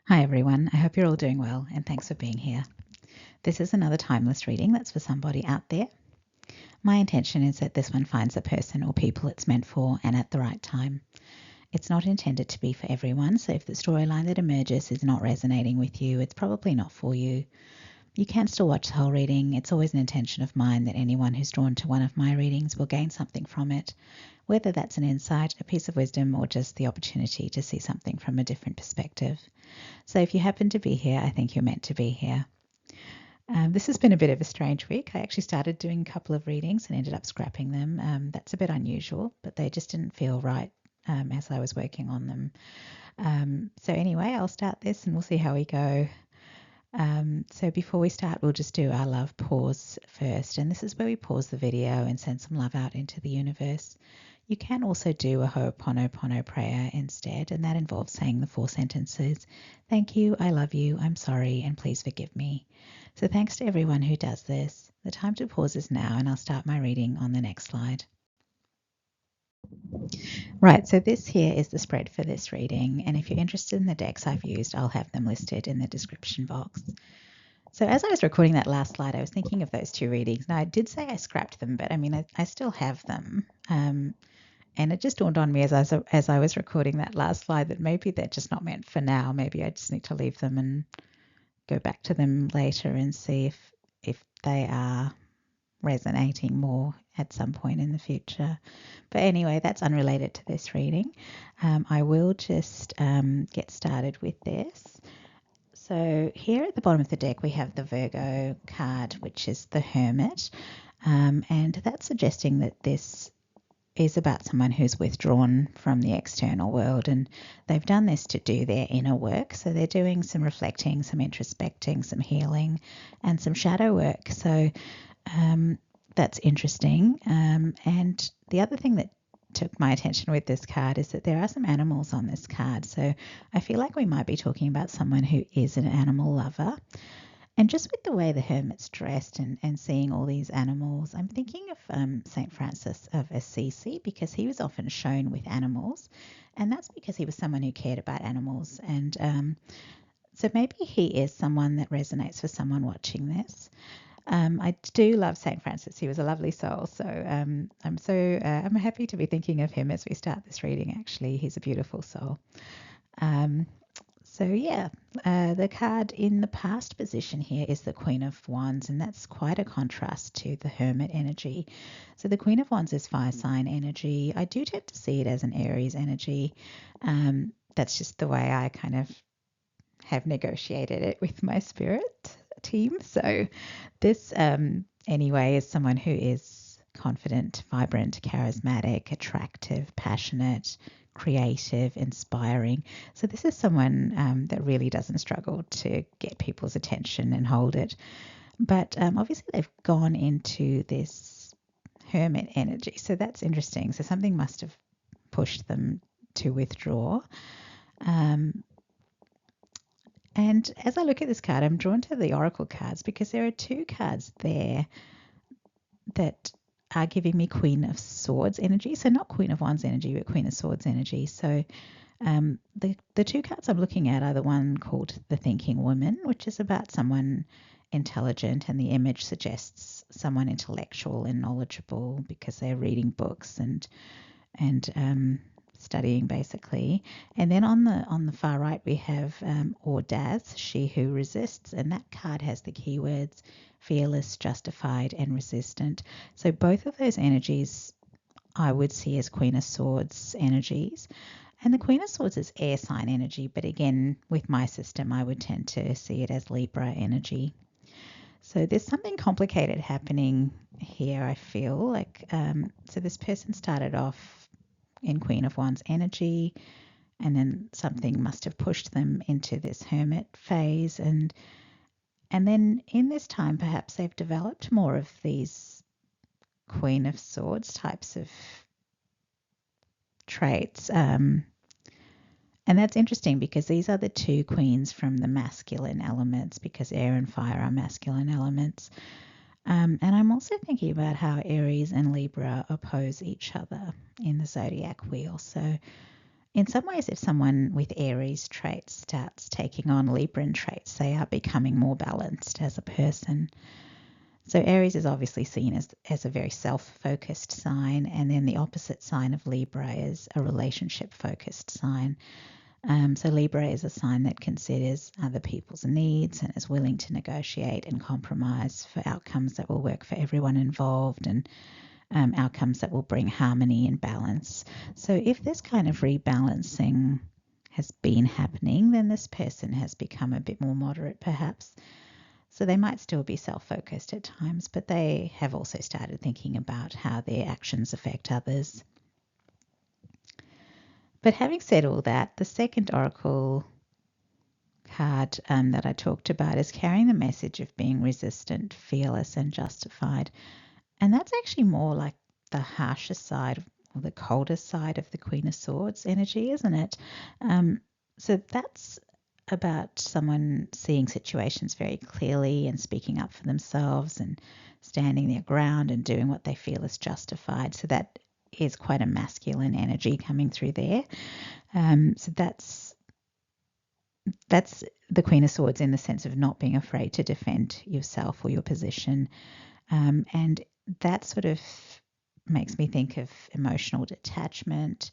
Hi everyone, I hope you're all doing well and thanks for being here. This is another timeless reading that's for somebody out there. My intention is that this one finds the person or people it's meant for and at the right time. It's not intended to be for everyone, so if the storyline that emerges is not resonating with you, it's probably not for you. You can still watch the whole reading. It's always an intention of mine that anyone who's drawn to one of my readings will gain something from it, whether that's an insight, a piece of wisdom, or just the opportunity to see something from a different perspective. So if you happen to be here, I think you're meant to be here. This has been a bit of a strange week. I actually started doing a couple of readings and ended up scrapping them. That's a bit unusual, but they just didn't feel right as I was working on them. So anyway, I'll start this and we'll see how we go. So before we start, we'll just do our love pause first. And this is where we pause the video and send some love out into the universe. You can also do a Ho'oponopono prayer instead, and that involves saying the 4 sentences. Thank you, I love you, I'm sorry, and please forgive me. So thanks to everyone who does this. The time to pause is now, and I'll start my reading on the next slide. Right, so this here is the spread for this reading, and if you're interested in the decks I've used, I'll have them listed in the description box. So as I was recording that last slide, I was thinking of those 2 readings. Now, I did say I scrapped them, but I mean, I still have them. And it just dawned on me as I was recording that last slide that maybe they're just not meant for now. Maybe I just need to leave them and go back to them later and see if they are resonating more at some point in the future. But anyway, that's unrelated to this reading. I will just get started with this. So here at the bottom of the deck, we have the Virgo card, which is the Hermit. And that's suggesting that this is about someone who's withdrawn from the external world, and they've done this to do their inner work. So they're doing some reflecting, some introspecting, some healing, and some shadow work. So that's interesting. And the other thing that took my attention with this card is that there are some animals on this card. So I feel like we might be talking about someone who is an animal lover. And just with the way the hermit's dressed and seeing all these animals, I'm thinking of St. Francis of Assisi, because he was often shown with animals. And that's because he was someone who cared about animals. And so maybe he is someone that resonates for someone watching this. I do love St. Francis. He was a lovely soul. So I'm happy to be thinking of him as we start this reading, actually. He's a beautiful soul. The card in the past position here is the Queen of Wands, and that's quite a contrast to the Hermit energy. So the Queen of Wands is fire sign energy. I do tend to see it as an Aries energy. That's just the way I kind of have negotiated it with my spirit team. So this, anyway, is someone who is confident, vibrant, charismatic, attractive, passionate, creative, inspiring. So this is someone that really doesn't struggle to get people's attention and hold it. But obviously they've gone into this hermit energy. So that's interesting. So something must have pushed them to withdraw. And as I look at this card, I'm drawn to the Oracle cards because there are 2 cards there that are giving me Queen of Swords energy. So not Queen of Wands energy, but Queen of Swords energy. So the 2 cards I'm looking at are the one called the Thinking Woman, which is about someone intelligent, and the image suggests someone intellectual and knowledgeable because they're reading books and studying, basically. And then on the far right we have Audaz, she who resists, and that card has the keywords fearless, justified, and resistant. So both of those energies I would see as Queen of Swords energies. And the Queen of Swords is air sign energy, but again, with my system, I would tend to see it as Libra energy. So there's something complicated happening here, I feel like. So this person started off in Queen of Wands energy, and then something must have pushed them into this hermit phase, and then in this time perhaps they've developed more of these Queen of Swords types of traits, and that's interesting because these are the 2 queens from the masculine elements, because air and fire are masculine elements. And I'm also thinking about how Aries and Libra oppose each other in the zodiac wheel. So in some ways, if someone with Aries traits starts taking on Libran traits, they are becoming more balanced as a person. So Aries is obviously seen as a very self-focused sign, and then the opposite sign of Libra is a relationship-focused sign. So Libra is a sign that considers other people's needs and is willing to negotiate and compromise for outcomes that will work for everyone involved, and outcomes that will bring harmony and balance. So if this kind of rebalancing has been happening, then this person has become a bit more moderate perhaps. So they might still be self-focused at times, but they have also started thinking about how their actions affect others. But having said all that, the second oracle card that I talked about is carrying the message of being resistant, fearless, and justified. And that's actually more like the harsher side or the colder side of the Queen of Swords energy, isn't it? So that's about someone seeing situations very clearly and speaking up for themselves and standing their ground and doing what they feel is justified. So that is quite a masculine energy coming through there. So that's the Queen of Swords in the sense of not being afraid to defend yourself or your position. And that sort of makes me think of emotional detachment,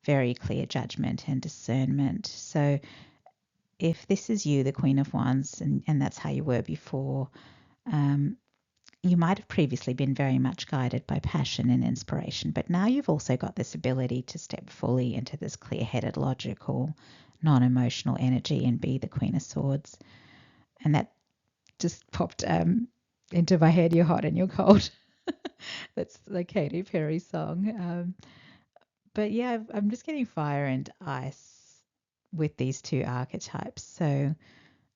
very clear judgment and discernment. So if this is you, the Queen of Wands, and that's how you were before, you might have previously been very much guided by passion and inspiration, but now you've also got this ability to step fully into this clear-headed, logical, non-emotional energy and be the Queen of Swords. And that just popped into my head, You're Hot and You're Cold. That's the Katy Perry song. But yeah, I'm just getting fire and ice with these two archetypes. So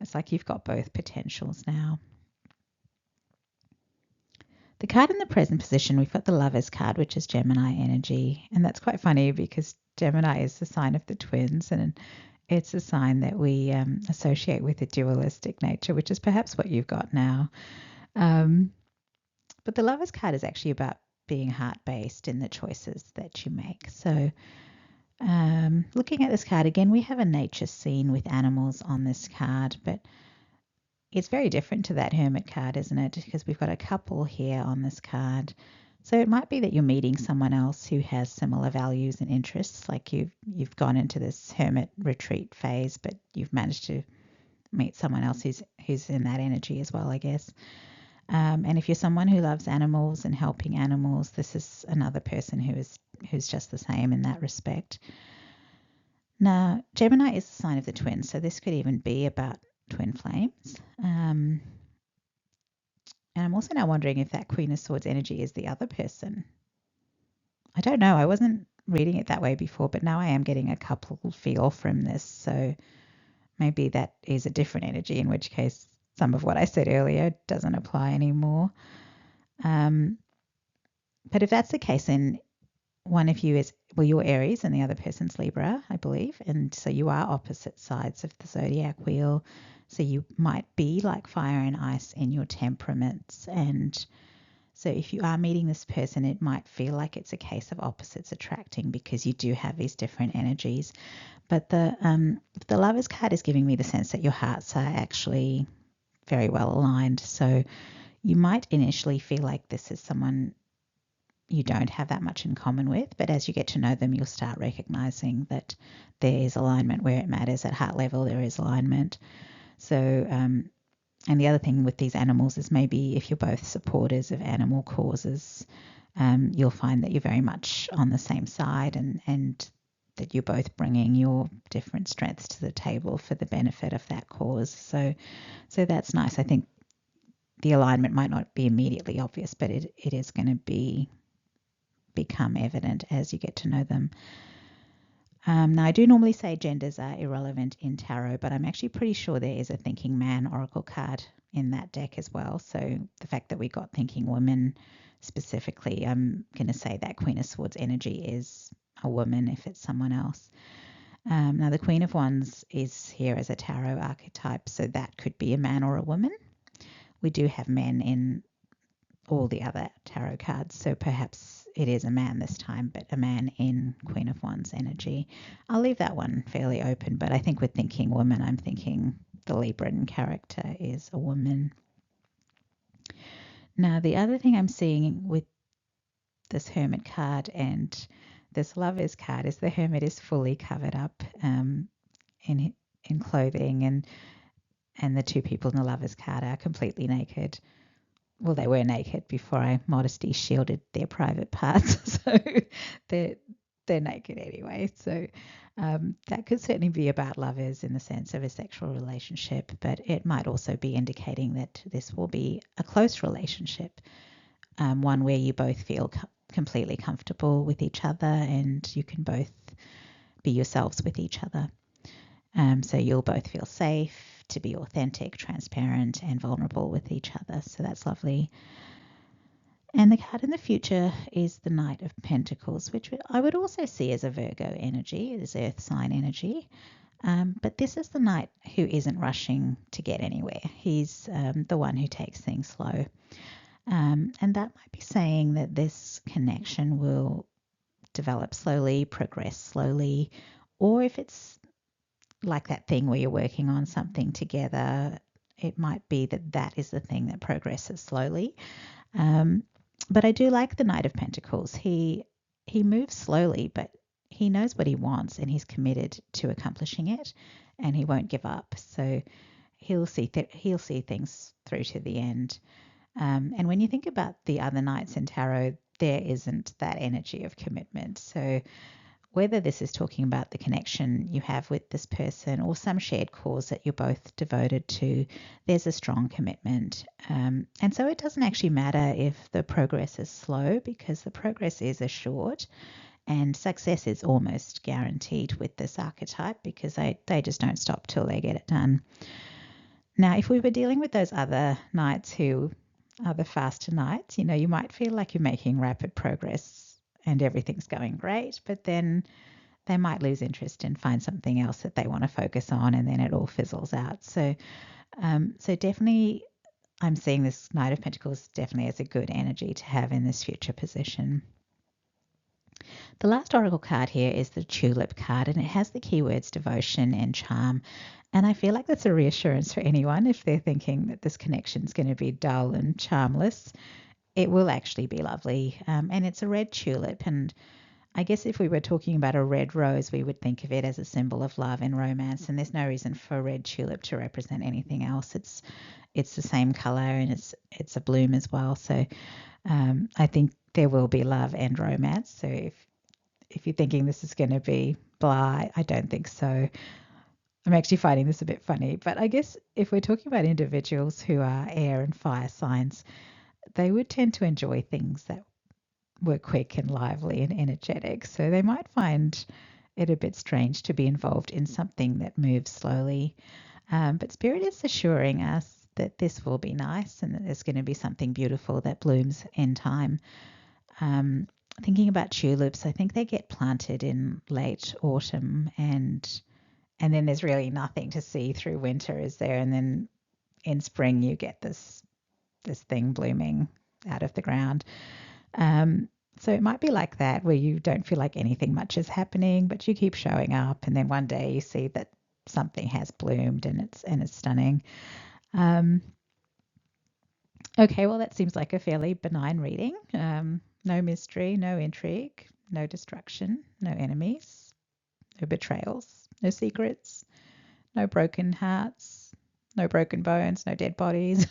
it's like you've got both potentials now. The card in the present position, we've got the Lovers card, which is Gemini energy. And that's quite funny because Gemini is the sign of the twins, and it's a sign that we associate with a dualistic nature, which is perhaps what you've got now. But the Lovers card is actually about being heart-based in the choices that you make. So looking at this card again, we have a nature scene with animals on this card, but it's very different to that Hermit card, isn't it? Because we've got a couple here on this card. So it might be that you're meeting someone else who has similar values and interests, like you've gone into this hermit retreat phase, but you've managed to meet someone else who's in that energy as well, I guess. And if you're someone who loves animals and helping animals, this is another person who's just the same in that respect. Now, Gemini is the sign of the twins, so this could even be about twin flames. And I'm also now wondering if that Queen of Swords energy is the other person. I don't know. I wasn't reading it that way before, but now I am getting a couple feel from this. So maybe that is a different energy, in which case some of what I said earlier doesn't apply anymore. But if that's the case, then one of you is, well, you're Aries and the other person's Libra, I believe. And so you are opposite sides of the zodiac wheel. So you might be like fire and ice in your temperaments. And so if you are meeting this person, it might feel like it's a case of opposites attracting because you do have these different energies. But the Lovers card is giving me the sense that your hearts are actually very well aligned. So you might initially feel like this is someone you don't have that much in common with, but as you get to know them, you'll start recognizing that there is alignment where it matters. At heart level, there is alignment. So, and the other thing with these animals is maybe if you're both supporters of animal causes, you'll find that you're very much on the same side and that you're both bringing your different strengths to the table for the benefit of that cause. So that's nice. I think the alignment might not be immediately obvious, but it is going to become evident as you get to know them. Now, I do normally say genders are irrelevant in tarot, but I'm actually pretty sure there is a Thinking Man oracle card in that deck as well. So the fact that we got Thinking Woman specifically, I'm going to say that Queen of Swords energy is a woman if it's someone else. Now, the Queen of Wands is here as a tarot archetype, so that could be a man or a woman. We do have men in all the other tarot cards, so perhaps it is a man this time, but a man in Queen of Wands energy. I'll leave that one fairly open, but I think with thinking woman, I'm thinking the Libran character is a woman. Now, the other thing I'm seeing with this Hermit card and this Lovers card is the Hermit is fully covered up in clothing, and the two people in the Lovers card are completely naked. Well, they were naked before I modesty shielded their private parts, so they're naked anyway. So that could certainly be about lovers in the sense of a sexual relationship, but it might also be indicating that this will be a close relationship, one where you both feel completely comfortable with each other and you can both be yourselves with each other. So you'll both feel safe to be authentic, transparent, and vulnerable with each other. So that's lovely. And the card in the future is the Knight of Pentacles, which I would also see as a Virgo energy, as Earth sign energy. But this is the Knight who isn't rushing to get anywhere. He's the one who takes things slow. And that might be saying that this connection will develop slowly, progress slowly, or if it's like that thing where you're working on something together, it might be that that is the thing that progresses slowly. But I do like the Knight of Pentacles. He moves slowly, but he knows what he wants and he's committed to accomplishing it, and he won't give up. So he'll see things through to the end. And when you think about the other knights in tarot, there isn't that energy of commitment. So whether this is talking about the connection you have with this person or some shared cause that you're both devoted to, there's a strong commitment. And so it doesn't actually matter if the progress is slow, because the progress is assured and success is almost guaranteed with this archetype, because they just don't stop till they get it done. Now, if we were dealing with those other knights who are the faster knights, you might feel like you're making rapid progress and everything's going great, but then they might lose interest and find something else that they want to focus on, and then it all fizzles out. So definitely I'm seeing this Knight of Pentacles definitely as a good energy to have in this future position. The last oracle card here is the Tulip card, and it has the keywords devotion and charm. And I feel like that's a reassurance for anyone if they're thinking that this connection is going to be dull and charmless. It will actually be lovely. And it's a red tulip. And I guess if we were talking about a red rose, we would think of it as a symbol of love and romance. And there's no reason for a red tulip to represent anything else. It's the same color, and it's a bloom as well. So I think there will be love and romance. So if you're thinking this is going to be blah, I don't think so. I'm actually finding this a bit funny. But I guess if we're talking about individuals who are air and fire signs, they would tend to enjoy things that were quick and lively and energetic. So they might find it a bit strange to be involved in something that moves slowly. But Spirit is assuring us that this will be nice and that there's going to be something beautiful that blooms in time. Thinking about tulips, I think they get planted in late autumn, and then there's really nothing to see through winter, is there? And then in spring you get this thing blooming out of the ground. So it might be like that, where you don't feel like anything much is happening, but you keep showing up, and then one day you see that something has bloomed and it's stunning. Okay, well, that seems like a fairly benign reading. No mystery, no intrigue, no destruction, no enemies, no betrayals, no secrets, no broken hearts, no broken bones, no dead bodies.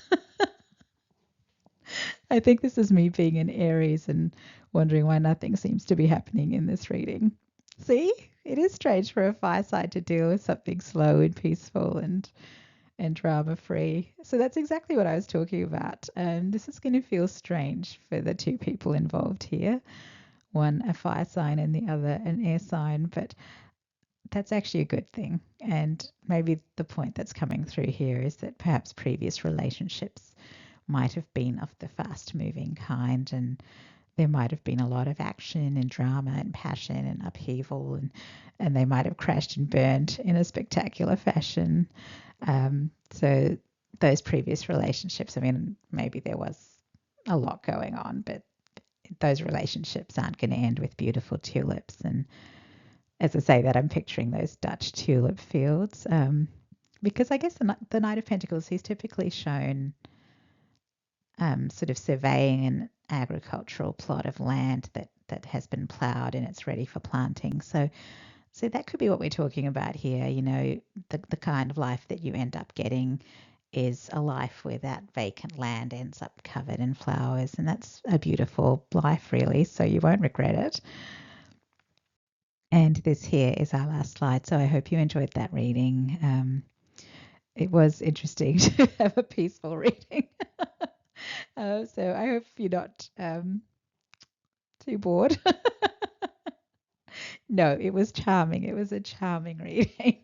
I think this is me being in Aries and wondering why nothing seems to be happening in this reading. See, it is strange for a fire sign to deal with something slow and peaceful and drama free. So that's exactly what I was talking about. This is going to feel strange for the two people involved here. One a fire sign and the other an air sign, but that's actually a good thing. And maybe the point that's coming through here is that perhaps previous relationships might have been of the fast moving kind, and there might have been a lot of action and drama and passion and upheaval, and they might have crashed and burned in a spectacular fashion. So those previous relationships, I mean, maybe there was a lot going on, but those relationships aren't going to end with beautiful tulips. And as I say that, I'm picturing those Dutch tulip fields, because I guess the Knight of Pentacles, he's typically shown sort of surveying an agricultural plot of land that has been ploughed and it's ready for planting. So that could be what we're talking about here. You know, the kind of life that you end up getting is a life where that vacant land ends up covered in flowers, and that's a beautiful life, really. So you won't regret it. And this here is our last slide. So I hope you enjoyed that reading. It was interesting to have a peaceful reading. So I hope you're not too bored. No, it was charming. It was a charming reading.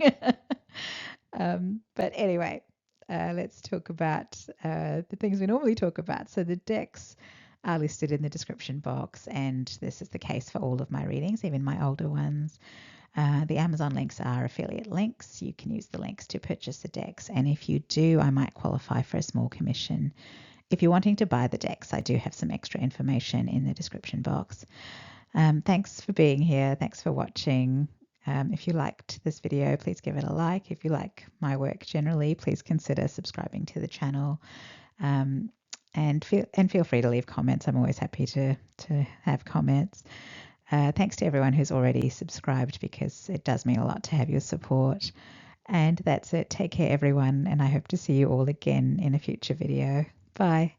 But anyway, let's talk about the things we normally talk about. So the decks are listed in the description box, and this is the case for all of my readings, even my older ones. The Amazon links are affiliate links. You can use the links to purchase the decks, and if you do, I might qualify for a small commission. If you're wanting to buy the decks, I do have some extra information in the description box. Thanks for being here. Thanks for watching. If you liked this video, please give it a like. If you like my work generally, please consider subscribing to the channel. And feel free to leave comments. I'm always happy to have comments. Thanks to everyone who's already subscribed, because it does mean a lot to have your support. And that's it. Take care, everyone, and I hope to see you all again in a future video. Bye.